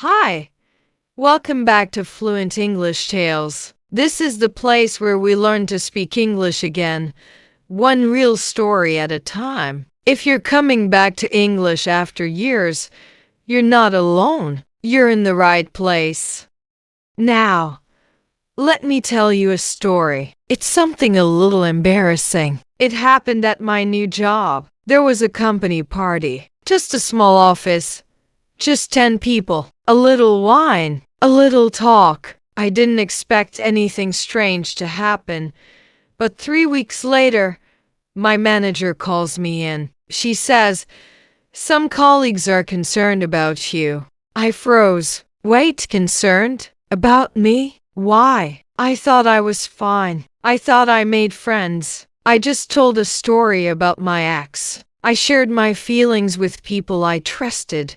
Hi, welcome back to Fluent English Tales. This is the place where we learn to speak English again, one real story at a time. If you're coming back to English after years, you're not alone. You're in the right place. Now, let me tell you a story. It's something a little embarrassing. It happened at my new job. There was a company party, just a small office, just 10 people, a little wine, a little talk. I didn't expect anything strange to happen, but 3 weeks later, my manager calls me in. She says, "Some colleagues are concerned about you." I froze. Wait, concerned? About me? Why? I thought I was fine. I thought I made friends. I just told a story about my ex. I shared my feelings with people I trusted.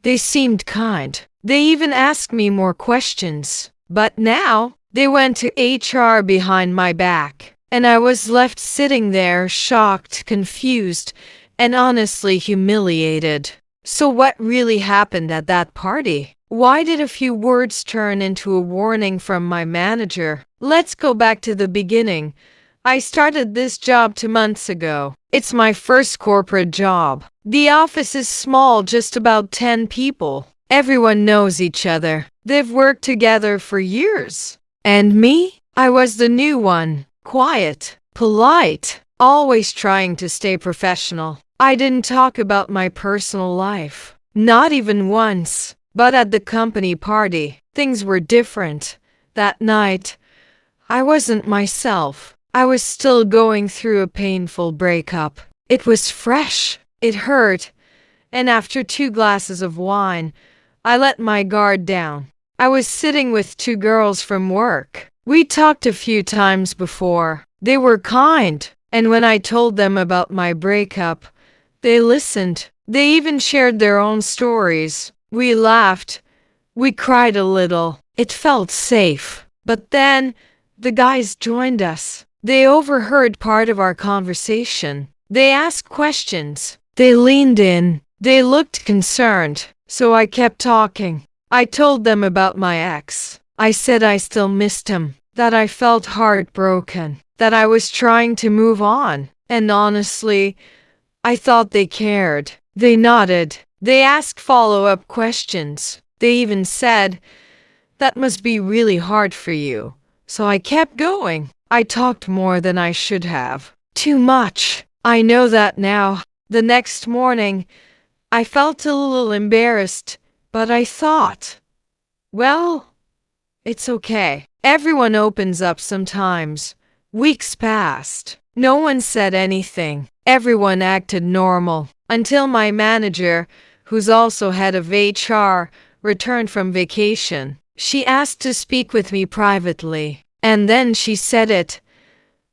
They seemed kind. They even asked me more questions. But now, they went to HR behind my back, and I was left sitting there shocked, confused, and honestly humiliated. So what really happened at that party? Why did a few words turn into a warning from my manager? Let's go back to the beginning. I started this job 2 months ago. It's my first corporate job. The office is small, just about 10 people. Everyone knows each other. They've worked together for years. And me? I was the new one. Quiet, polite, always trying to stay professional. I didn't talk about my personal life. Not even once. But at the company party, things were different. That night, I wasn't myself. I was still going through a painful breakup. It was fresh. It hurt. And after 2 glasses of wine, I let my guard down. I was sitting with 2 girls from work. We talked a few times before. They were kind. And when I told them about my breakup, they listened. They even shared their own stories. We laughed. We cried a little. It felt safe. But then, the guys joined us. They overheard part of our conversation. They asked questions. They leaned in. They looked concerned. So I kept talking. I told them about my ex. I said I still missed him, that I felt heartbroken, that I was trying to move on. And honestly, I thought they cared. They nodded. They asked follow-up questions. They even said, "That must be really hard for you." So I kept going. I talked more than I should have. Too much. I know that now. The next morning, I felt a little embarrassed, but I thought, well, it's okay. Everyone opens up sometimes. Weeks passed. No one said anything. Everyone acted normal. Until my manager, who's also head of HR, returned from vacation. She asked to speak with me privately. And then she said it.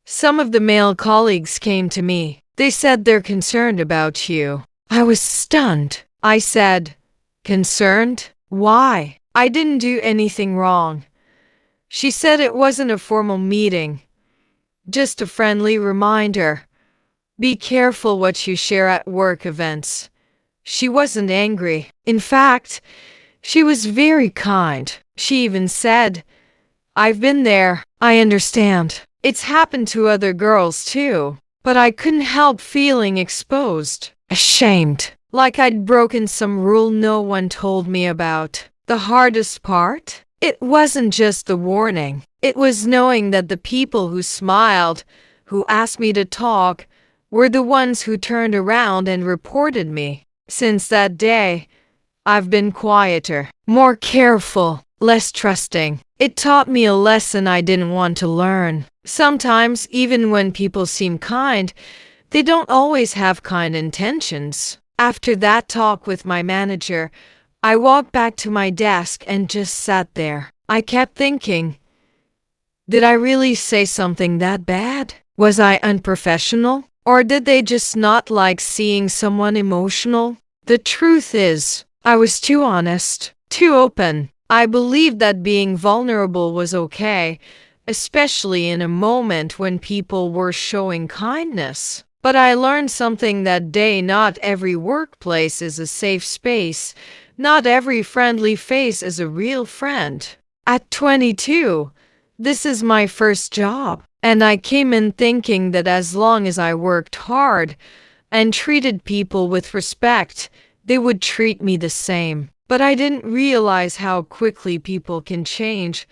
"Some of the male colleagues came to me. They said they're concerned about you." I was stunned. I said, "Concerned? Why? I didn't do anything wrong." She said it wasn't a formal meeting, just a friendly reminder. Be careful what you share at work events. She wasn't angry. In fact, she was very kind. She even said, "I've been there. I understand. It's happened to other girls too." But I couldn't help feeling exposed, ashamed, like I'd broken some rule no one told me about. The hardest part? It wasn't just the warning. It was knowing that the people who smiled, who asked me to talk, were the ones who turned around and reported me. Since that day, I've been quieter, more careful, less trusting. It taught me a lesson I didn't want to learn. Sometimes, even when people seem kind, they don't always have kind intentions. After that talk with my manager, I walked back to my desk and just sat there. I kept thinking, did I really say something that bad? Was I unprofessional? Or did they just not like seeing someone emotional? The truth is, I was too honest, too open. I believed that being vulnerable was okay, especially in a moment when people were showing kindness. But I learned something that day: not every workplace is a safe space. Not every friendly face is a real friend. At 22, this is my first job, and I came in thinking that as long as I worked hard and treated people with respect, they would treat me the same. But I didn't realize how quickly people can change,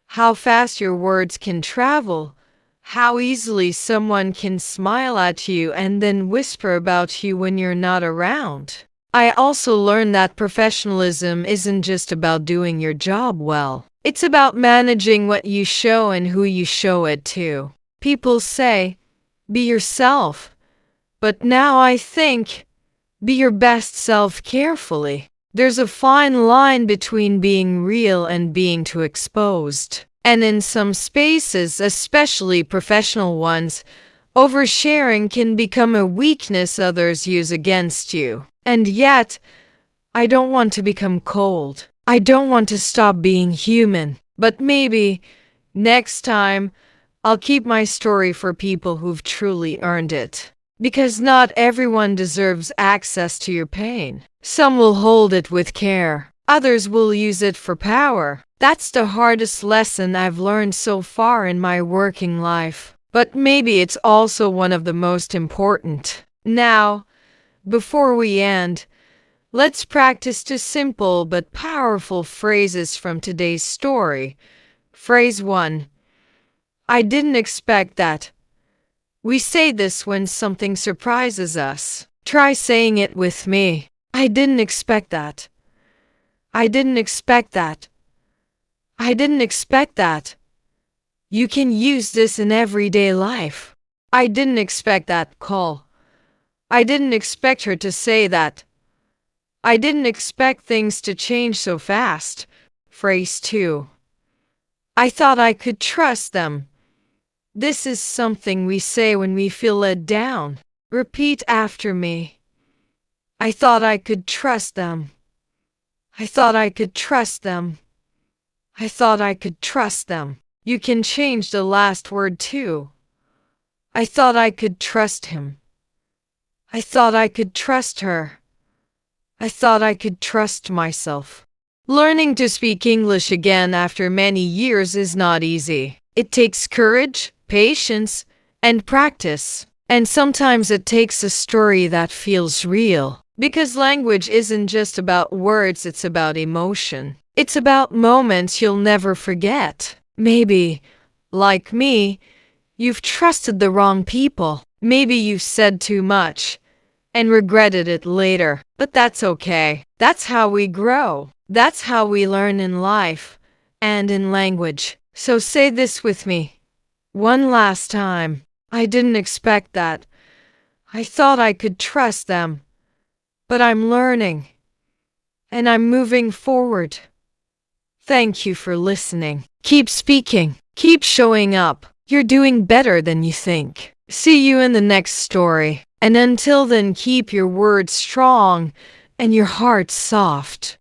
how fast your words can travel, how easily someone can smile at you and then whisper about you when you're not around. I also learned that professionalism isn't just about doing your job well. It's about managing what you show and who you show it to. People say, be yourself. But now I think, be your best self carefully. There's a fine line between being real and being too exposed. And in some spaces, especially professional ones, oversharing can become a weakness others use against you. And yet, I don't want to become cold. I don't want to stop being human. But maybe, next time, I'll keep my story for people who've truly earned it. Because not everyone deserves access to your pain. Some will hold it with care. Others will use it for power. That's the hardest lesson I've learned so far in my working life. But maybe it's also one of the most important. Now, before we end, let's practice two simple but powerful phrases from today's story. Phrase 1. I didn't expect that. We say this when something surprises us. Try saying it with me. I didn't expect that. I didn't expect that. I didn't expect that. You can use this in everyday life. I didn't expect that call. I didn't expect her to say that. I didn't expect things to change so fast. Phrase 2. I thought I could trust them. This is something we say when we feel let down. Repeat after me. I thought I could trust them. I thought I could trust them. I thought I could trust them. You can change the last word too. I thought I could trust him. I thought I could trust her. I thought I could trust myself. Learning to speak English again after many years is not easy. It takes courage, patience, and practice. And sometimes it takes a story that feels real. Because language isn't just about words, it's about emotion. It's about moments you'll never forget. Maybe, like me, you've trusted the wrong people. Maybe you've said too much and regretted it later. But that's okay. That's how we grow. That's how we learn in life and in language. So say this with me. One last time. I didn't expect that. I thought I could trust them. But I'm learning. And I'm moving forward. Thank you for listening. Keep speaking. Keep showing up. You're doing better than you think. See you in the next story. And until then, keep your words strong and your heart soft.